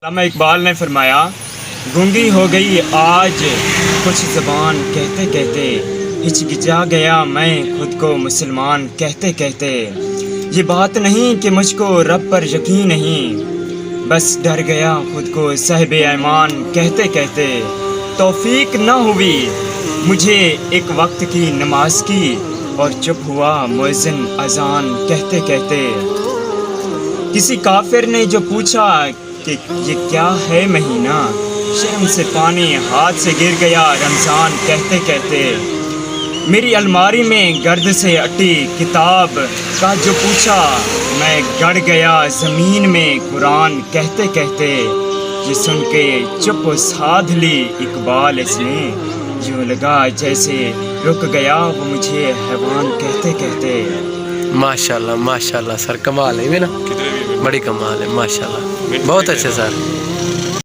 علامہ اقبال نے فرمایا، گونگی ہو گئی آج کچھ زبان کہتے کہتے، ہچکچا گیا میں خود کو مسلمان کہتے کہتے۔ یہ بات نہیں کہ مجھ کو رب پر یقین نہیں، بس ڈر گیا خود کو صاحب ایمان کہتے کہتے۔ توفیق نہ ہوئی مجھے ایک وقت کی نماز کی، اور چپ ہوا مؤذن اذان کہتے کہتے۔ کسی کافر نے جو پوچھا کہ یہ کیا ہے مہینہ، شرم سے پانی ہاتھ سے گر گیا رمضان کہتے کہتے۔ میری الماری میں گرد سے اٹی کتاب کا جو پوچھا، میں گڑ گیا زمین میں قرآن کہتے کہتے۔ یہ سن کے چپ سادھ لی اقبال اس نے، یوں لگا جیسے رک گیا وہ مجھے حیوان کہتے کہتے۔ ماشاءاللہ ماشاءاللہ سر، کمال ہے نا، بڑی کمال ہے ماشاءاللہ، بہت اچھے سر۔